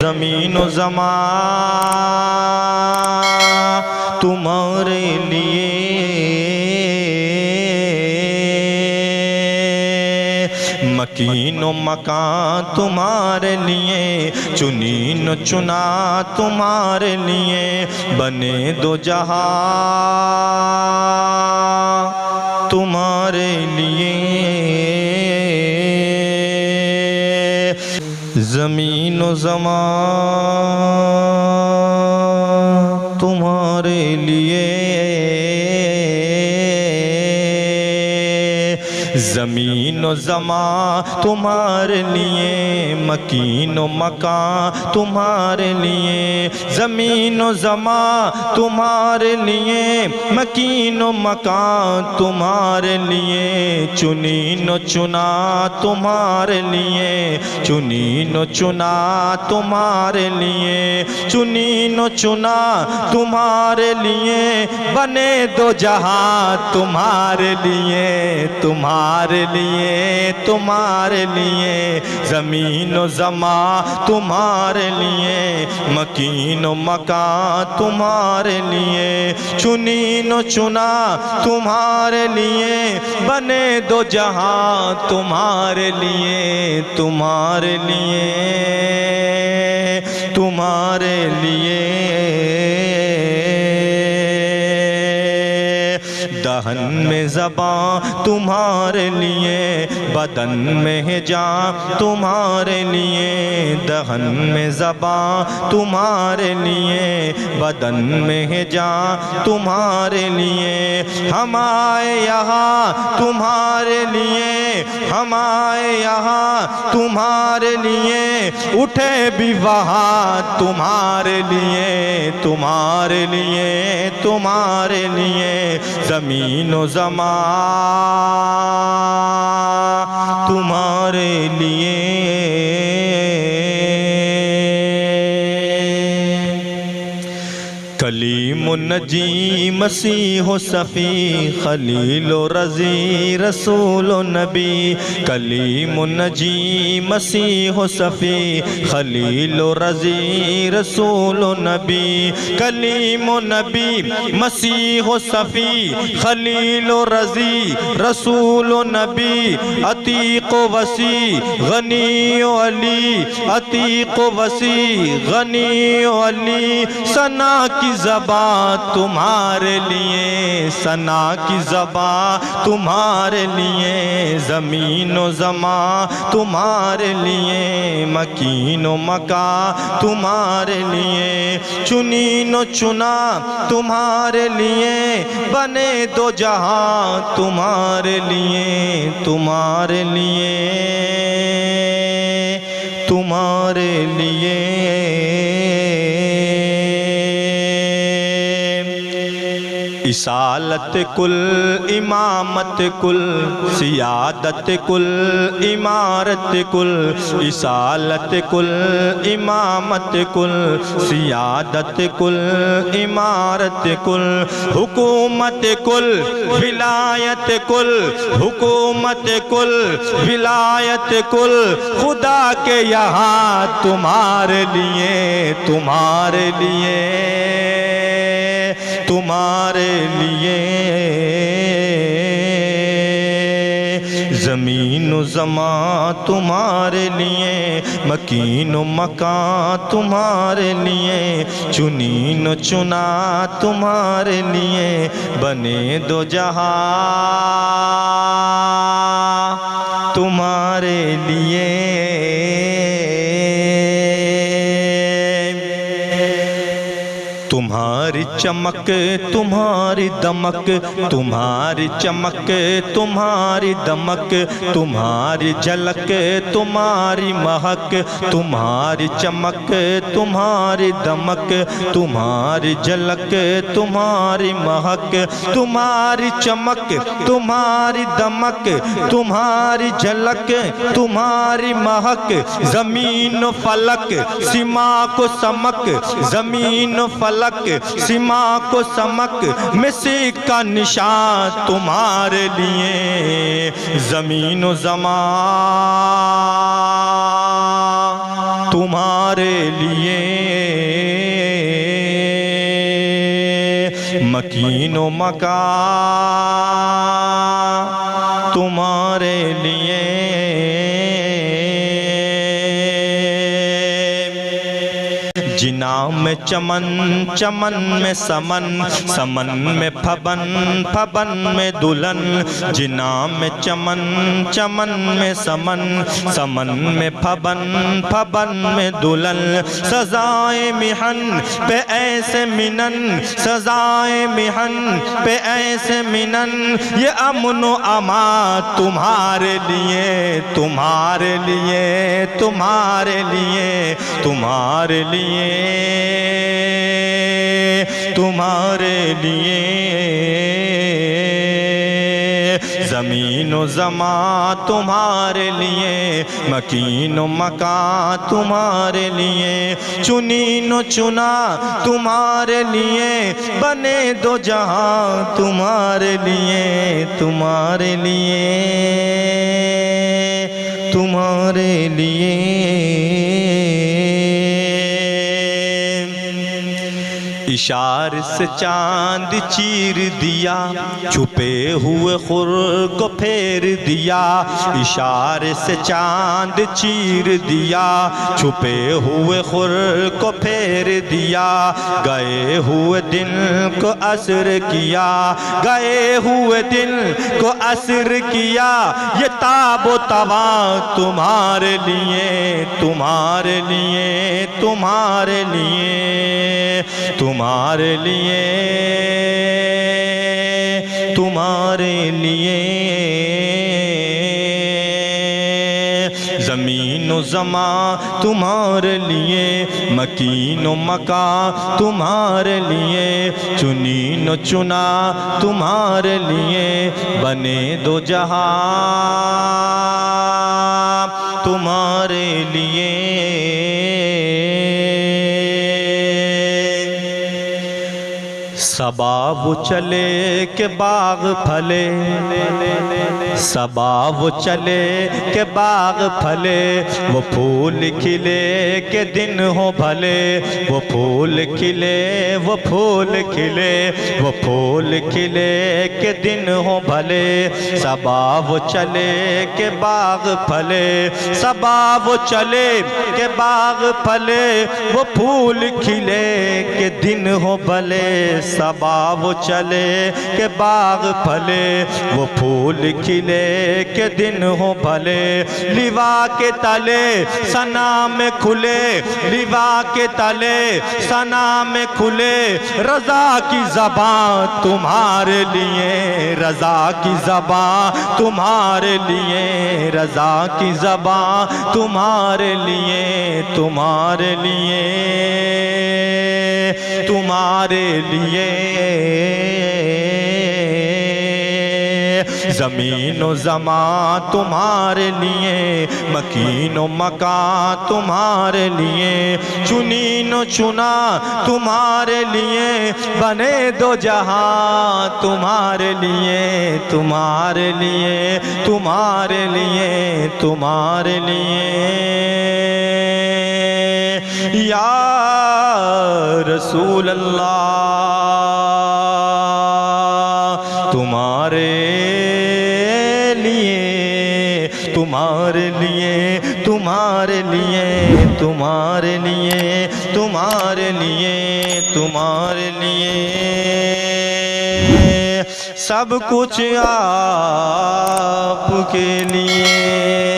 ज़मीन व ज़मा तुम्हारे लिए, मकीन व मकान तुम्हारे लिए, चुनीन चुना तुम्हारे लिए, बने दो जहां तुम्हारे लिए। ज़मीन व ज़मा तुम्हारे लिए, ज़मीन व ज़मा तुम्हारे लिए, मकीन व मकान तुम्हारे लिए, ज़मीन व ज़मा तुम्हारे लिए, मकीन व मकान तुम्हारे लिए, चुनीन चुना तुम्हारे लिए, चुनीन चुना तुम्हारे लिए, चुनीन चुना तुम्हारे लिए, बने दो जहां तुम्हारे लिए, तुम्हारे लिए, तुम्हारे लिए, ज़मीन व ज़मा तुम्हारे लिए, मकीन व मकान तुम्हारे लिए, चुनीन चुना तुम्हारे लिए, बने दो जहां तुम्हारे लिए, तुम्हारे लिए, तुम्हारे लिए। दहन में ज़बां तुम्हारे लिए, बदन में है जान तुम्हारे लिए, दहन में ज़बां तुम्हारे लिए, बदन में है जान तुम्हारे लिए, हम आए यहाँ तुम्हारे लिए, हम आए यहाँ तुम्हारे लिए, उठे भी वहाँ तुम्हारे लिए, तुम्हारे लिए, तुम्हारे लिए, ज़मीन व ज़मा तुम्हारे लिए। कलीम नजी मसीह सफ़ी खलील रज़ी रसूल नबी, कलीम नजी मसीह सफ़ी खलील रज़ी रसूल नबी, कलीम नबी मसीह सफ़ी खलील रज़ी रसूल नबी, अतीक़ वसी गनी अली, अतीक़ वसी गनी अली, सना की ज़बां तुम्हारे लिए, सना की ज़बां तुम्हारे लिए, ज़मीन व ज़मा तुम्हारे लिए, मकीन व मकान तुम्हारे लिए, चुनीन चुना तुम्हारे लिए, बने दो जहां तुम्हारे लिए, तुम्हारे लिए, तुम्हारे लिए। इसालत कुल इमामत कुल, सियादत कुल इमारत कुल, इसालत कुल इमामत कुल, सियादत कुल इमारत कुल, हुकूमत कुल विलायत कुल, हुकूमत कुल विलायत कुल, खुदा के यहाँ तुम्हारे लिए, तुम्हारे लिए, तुम्हारे लिए, ज़मीन व ज़मा तुम्हारे लिए, मकीन व मकान तुम्हारे लिए, चुनीन चुना तुम्हारे लिए, बने दो जहां तुम्हारे लिए। तुम्हारी चमक तुम्हारी दमक, तुम्हारी चमक तुम्हारी दमक, तुम्हारी झलक तुम्हारी महक, तुम्हारी चमक तुम्हारी दमक, तुम्हारी झलक तुम्हारी महक, तुम्हारी चमक तुम्हारी दमक, तुम्हारी झलक तुम्हारी महक, ज़मीन फलक सीमा को समक, ज़मीन फलक सीमा को समक, मिसी का निशान तुम्हारे लिए, ज़मीन व ज़मा तुम्हारे लिए, मकीनो मका तुम्हारे लिए, जिना में चमन, चमन में समन, समन में फबन, फबन में दुल्हन, जिना में चमन, चमन में समन, समन में फबन, फबन में दुल्हन। सजाए मिहन पे ऐसे मिनन, सजाए मिहन पे ऐसे मिनन, ये अमनो अमा तुम्हारे लिए, तुम्हारे लिए, तुम्हारे लिए, तुम्हारे लिए, तुम्हारे लिए। ज़मीनो ज़मा तुम्हारे लिए, मकीनो मका तुम्हारे लिए, चुनीनो चुना तुम्हारे लिए, बने दो जहां तुम्हारे लिए, तुम्हारे लिए, तुम्हारे लिए। इशार से चांद चीर दिया, छुपे हुए खुर को फेर दिया, इशारे से चांद चीर दिया, छुपे हुए खुर को फेर दिया, गए हुए दिन को असर किया, गए हुए दिन को असर किया, ये ताबो तवा तुम्हारे लिए, तुम्हारे लिए, तुम्हारे लिए, तुम्हारे लिए, तुम्हारे लिए। ज़मीनो ज़मा तुम्हारे लिए, मकीनो मका तुम्हारे लिए, चुनीनो चुना तुम्हारे लिए, बने दो जहां तुम्हारे लिए। सबाब चले के बाग फले, सबाब चले के बाग फले, वो फूल खिले के दिन हो भले, वो फूल खिले, वो फूल खिले, वो फूल खिले के दिन हो भले। सबाब चले के बाग फले, सबाब चले के बाग फले, वो फूल खिले के दिन हो भले। सबाब चले के बाग फले, वो फूल खिले के दिन हो भले। लिवा के तले सना में खुले, लिवा के तले सना में खुले, रज़ा की ज़बां तुम्हारे लिए, रज़ा की ज़बां तुम्हारे लिए, रज़ा की ज़बां तुम्हारे लिए, तुम्हारे लिए, तुम्हारे लिए। ज़मीनो ज़मा तुम्हारे लिए, मकीनो मका तुम्हारे लिए, चुनीनो चुना तुम्हारे लिए, बने दो जहां तुम्हारे लिए, तुम्हारे लिए, तुम्हारे लिए, तुम्हारे लिए। या रसूल अल्लाह तुम्हारे लिए, तुम्हारे लिए, तुम्हारे लिए, तुम्हारे लिए, तुम्हारे लिए, तुम्हारे लिए। सब कुछ आपके लिए।